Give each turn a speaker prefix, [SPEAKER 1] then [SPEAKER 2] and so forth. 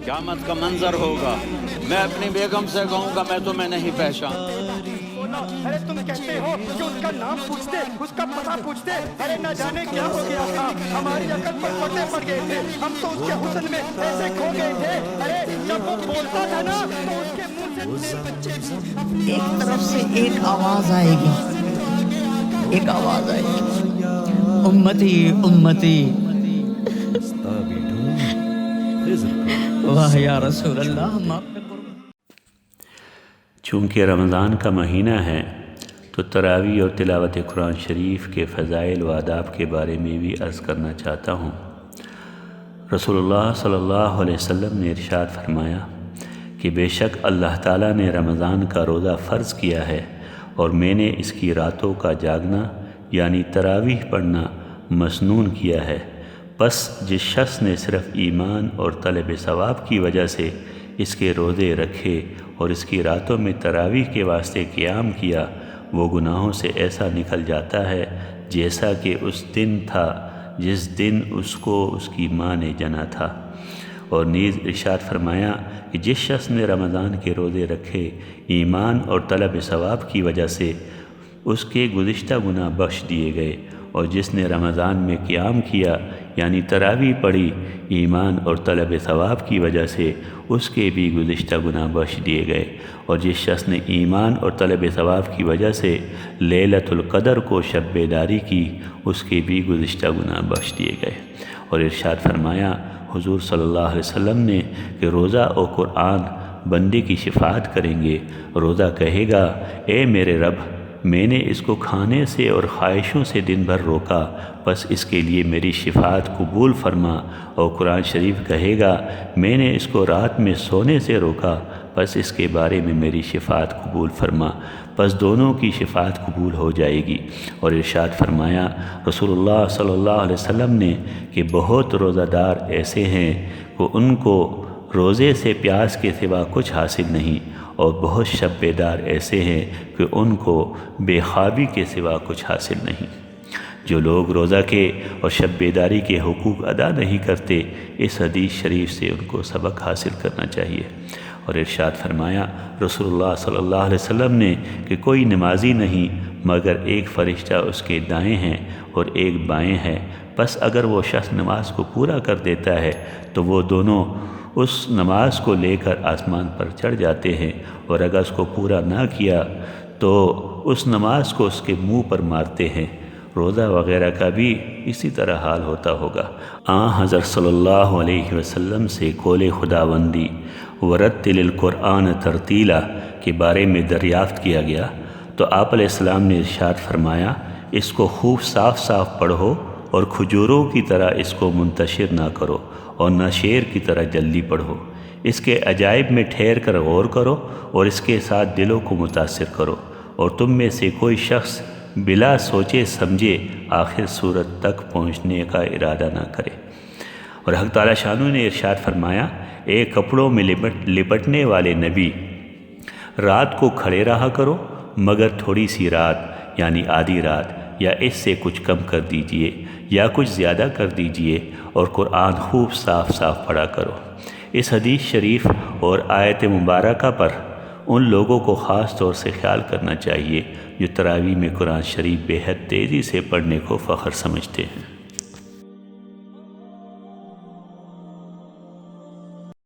[SPEAKER 1] قیامت کا منظر ہوگا، میں اپنی بیگم سے کہوں گا میں تمہیں نہیں پہچان۔
[SPEAKER 2] ارے تم کہتے ہو کہ اس کا نام پوچھتے، اس کا پتہ پوچھتے، ارے نہ جانے کیا ہو گیا تھا، ہماری عقل پر پردے پڑ گئے تھے، ہم تو اس کے حسن میں ایسے کھو گئے تھے، ارے جب وہ بولتا تھا نا تو اس کے منہ سے بچے بھی
[SPEAKER 3] ایک طرف سے ایک آواز آئے گی، ایک آواز آئے گی، امتی امتی، واہ یا رسول اللہ، ہم آپ پہ قربان۔
[SPEAKER 4] چونکہ رمضان کا مہینہ ہے تو تراویح اور تلاوت قرآن شریف کے فضائل و آداب کے بارے میں بھی عرض کرنا چاہتا ہوں۔ رسول اللہ صلی اللہ علیہ وسلم نے ارشاد فرمایا کہ بے شک اللہ تعالیٰ نے رمضان کا روزہ فرض کیا ہے اور میں نے اس کی راتوں کا جاگنا یعنی تراویح پڑھنا مسنون کیا ہے، پس جس شخص نے صرف ایمان اور طلب ثواب کی وجہ سے اس کے روزے رکھے اور اس کی راتوں میں تراویح کے واسطے قیام کیا، وہ گناہوں سے ایسا نکل جاتا ہے جیسا کہ اس دن تھا جس دن اس کو اس کی ماں نے جنا تھا۔ اور نیز ارشاد فرمایا کہ جس شخص نے رمضان کے روزے رکھے ایمان اور طلب ثواب کی وجہ سے اس کے گزشتہ گناہ بخش دیے گئے، اور جس نے رمضان میں قیام کیا یعنی تراویح پڑھی ایمان اور طلب ثواب کی وجہ سے اس کے بھی گزشتہ گناہ بخش دیے گئے، اور جس شخص نے ایمان اور طلب ثواب کی وجہ سے لیلۃ القدر کو شب بیداری کی اس کے بھی گزشتہ گناہ بخش دیے گئے۔ اور ارشاد فرمایا حضور صلی اللہ علیہ وسلم نے کہ روزہ اور قرآن بندے کی شفاعت کریں گے۔ روزہ کہے گا اے میرے رب، میں نے اس کو کھانے سے اور خواہشوں سے دن بھر روکا، بس اس کے لیے میری شفاعت قبول فرما۔ اور قرآن شریف کہے گا میں نے اس کو رات میں سونے سے روکا، بس اس کے بارے میں میری شفاعت قبول فرما، بس دونوں کی شفاعت قبول ہو جائے گی۔ اور ارشاد فرمایا رسول اللہ صلی اللہ علیہ وسلم نے کہ بہت روزہ دار ایسے ہیں کہ ان کو روزے سے پیاس کے سوا کچھ حاصل نہیں، اور بہت شب بیدار ایسے ہیں کہ ان کو بے خوابی کے سوا کچھ حاصل نہیں۔ جو لوگ روزہ کے اور شب بیداری کے حقوق ادا نہیں کرتے، اس حدیث شریف سے ان کو سبق حاصل کرنا چاہیے۔ اور ارشاد فرمایا رسول اللہ صلی اللہ علیہ وسلم نے کہ کوئی نمازی نہیں مگر ایک فرشتہ اس کے دائیں ہیں اور ایک بائیں ہے، بس اگر وہ شخص نماز کو پورا کر دیتا ہے تو وہ دونوں اس نماز کو لے کر آسمان پر چڑھ جاتے ہیں، اور اگر اس کو پورا نہ کیا تو اس نماز کو اس کے منہ پر مارتے ہیں۔ روزہ وغیرہ کا بھی اسی طرح حال ہوتا ہوگا۔ حضرت صلی اللہ علیہ وسلم سے قول خداوندی ورتل القرآن ترتیلا کے بارے میں دریافت کیا گیا تو آپ علیہ السلام نے ارشاد فرمایا اس کو خوب صاف صاف پڑھو اور کھجوروں کی طرح اس کو منتشر نہ کرو اور نہ شعر کی طرح جلدی پڑھو، اس کے عجائب میں ٹھہر کر غور کرو اور اس کے ساتھ دلوں کو متاثر کرو، اور تم میں سے کوئی شخص بلا سوچے سمجھے آخر صورت تک پہنچنے کا ارادہ نہ کرے۔ اور حق تعالی شانو نے ارشاد فرمایا اے کپڑوں میں لپٹنے والے نبی، رات کو کھڑے رہا کرو مگر تھوڑی سی رات یعنی آدھی رات یا اس سے کچھ کم کر دیجئے یا کچھ زیادہ کر دیجئے، اور قرآن خوب صاف صاف پڑھا کرو۔ اس حدیث شریف اور آیت مبارکہ پر ان لوگوں کو خاص طور سے خیال کرنا چاہیے جو تراویح میں قرآن شریف بے حد تیزی سے پڑھنے کو فخر سمجھتے ہیں۔